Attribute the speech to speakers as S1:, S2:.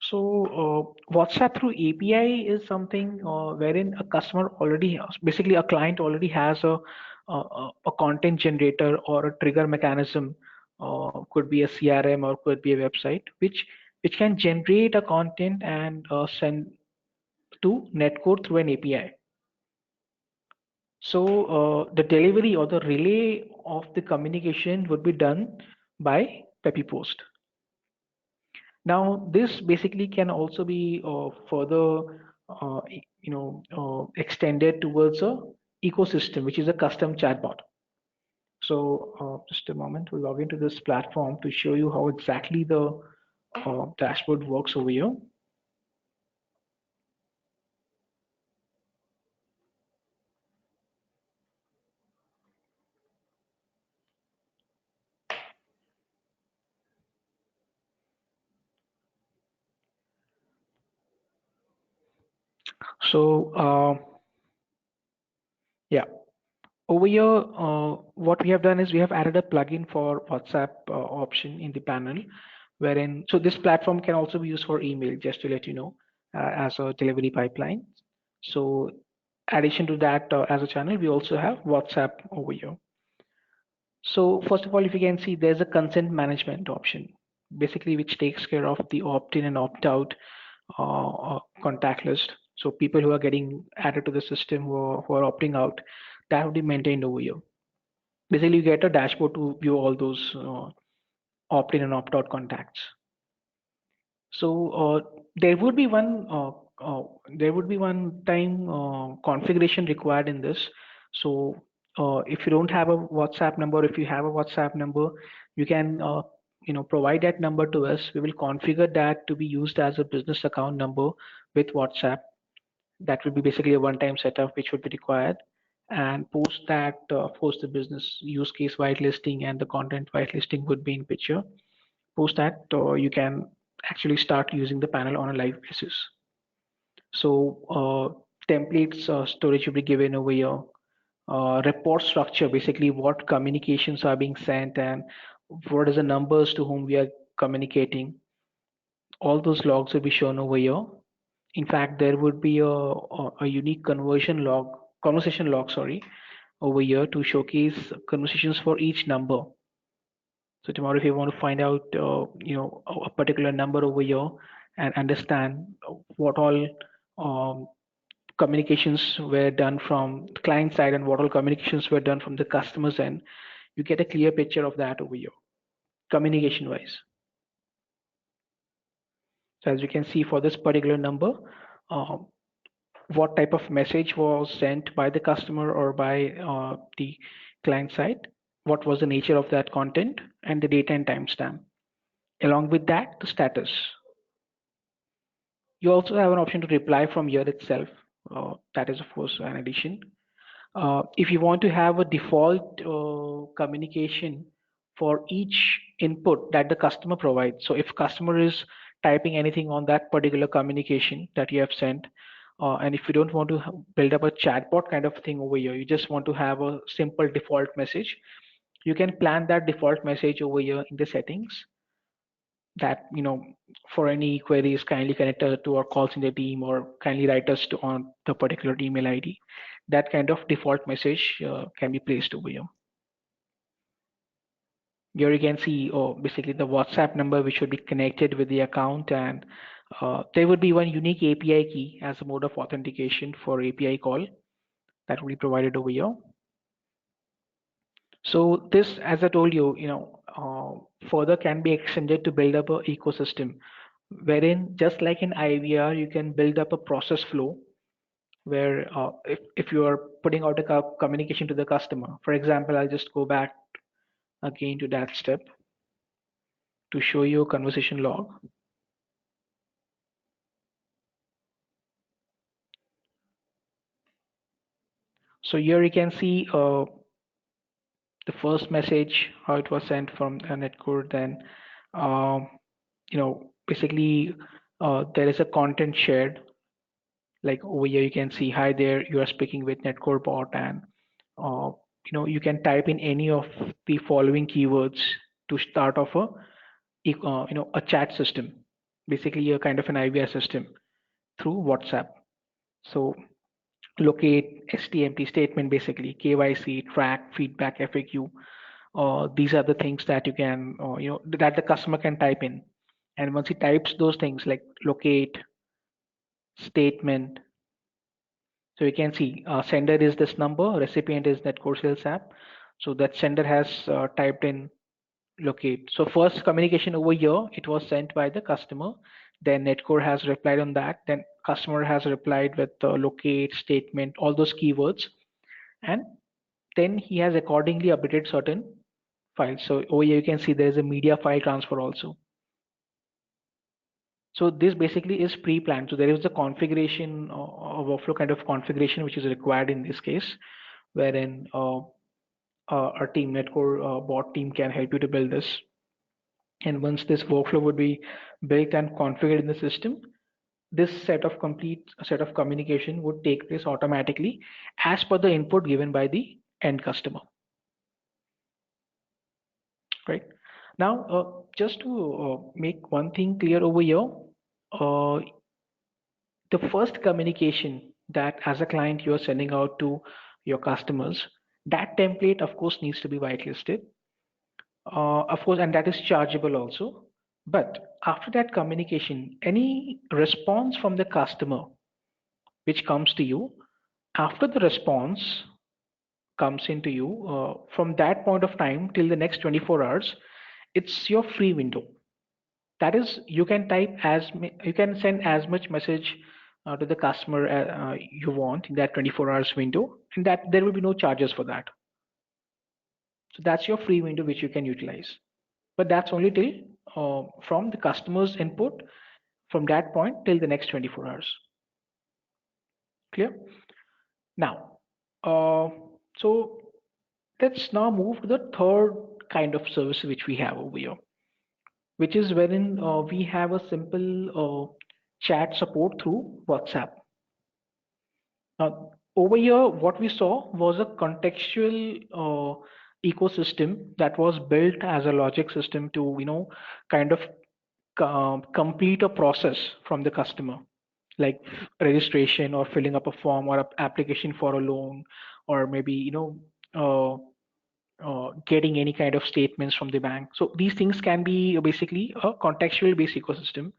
S1: So WhatsApp through API is something wherein a customer already has, basically a client already has a content generator or a trigger mechanism, could be a CRM or could be a website, which can generate a content and send to Netcore through an API. So the delivery or the relay of the communication would be done by Pepipost. Now, this basically can also be further, extended towards a ecosystem, which is a custom chatbot. So, just a moment, we'll log into this platform to show you how exactly the dashboard works over here. So, yeah, over here, what we have done is we have added a plugin for WhatsApp option in the panel, wherein, so this platform can also be used for email, just to let you know, as a delivery pipeline. So, addition to that, as a channel, we also have WhatsApp over here. So, first of all, if you can see, there's a consent management option, basically, which takes care of the opt-in and opt-out contact list. So, people who are getting added to the system who are opting out, that will be maintained over here. Basically, you get a dashboard to view all those opt-in and opt-out contacts. So there would be one time configuration required in this. So if you don't have a WhatsApp number, if you have a WhatsApp number, you can provide that number to us. We will configure that to be used as a business account number with WhatsApp. That will be basically a one-time setup which would be required. And post that, post the business use case whitelisting and the content whitelisting would be in picture. Post that, you can actually start using the panel on a live basis. So templates storage will be given over here. Report structure, basically what communications are being sent and what is the numbers to whom we are communicating. All those logs will be shown over here. In fact, there would be a unique conversation log, sorry, over here to showcase conversations for each number. So tomorrow, if you want to find out, a particular number over here and understand what all communications were done from the client side and what all communications were done from the customer's end, you get a clear picture of that over here, communication wise. So as you can see for this particular number, uh, what type of message was sent by the customer or by the client side, what was the nature of that content, and the date and timestamp. Along with that, the status. You also have an option to reply from here itself. That is, of course, an addition. If you want to have a default communication for each input that the customer provides, so if customer is typing anything on that particular communication that you have sent, and if you don't want to build up a chatbot kind of thing over here, you just want to have a simple default message, you can plan that default message over here in the settings that, for any queries, kindly connect to our call center team or kindly write us on the particular email ID. That kind of default message can be placed over here. Here you can see, basically the WhatsApp number which should be connected with the account, and there would be one unique API key as a mode of authentication for API call that will be provided over here. So this, as I told you, further can be extended to build up a ecosystem, wherein just like in IVR, you can build up a process flow where if you are putting out a communication to the customer, for example, I'll just go back again to that step to show you a conversation log. So here you can see the first message, how it was sent from Netcore, then basically there is a content shared. Like over here, you can see, hi there, you are speaking with Netcore bot, and you can type in any of the following keywords to start off a chat system. basically a kind of an IVR system through WhatsApp. So locate, STMT statement, basically KYC, track, feedback, FAQ. These are the things that you can, that the customer can type in. And once he types those things like locate, statement, so you can see sender is this number, recipient is Netcore sales app. So that sender has typed in locate. So first communication over here, it was sent by the customer. Then Netcore has replied on that. Then customer has replied with locate, statement, all those keywords. And then he has accordingly updated certain files. So over here you can see there is a media file transfer also. So this basically is pre-planned. So there is the configuration workflow kind of configuration which is required in this case, wherein our team Netcore bot team can help you to build this. And once this workflow would be built and configured in the system, this complete set of communication would take place automatically as per the input given by the end customer. Right. Now, just to make one thing clear over here, uh, the first communication that as a client you're sending out to your customers, that template, of course, needs to be whitelisted. Of course, and that is chargeable also. But after that communication, any response from the customer which comes to you, after the response comes into you, from that point of time till the next 24 hours, it's your free window. That is, you can you can send as much message to the customer you want in that 24 hours window, and that there will be no charges for that. So that's your free window which you can utilize. But that's only till from the customer's input from that point till the next 24 hours. Clear? Now, so let's now move to the third kind of service which we have over here, which is wherein we have a simple chat support through WhatsApp. Now, over here, what we saw was a contextual ecosystem that was built as a logic system to, kind of complete a process from the customer, like registration or filling up a form or application for a loan, or maybe, getting any kind of statements from the bank. So these things can be basically a contextual based ecosystem.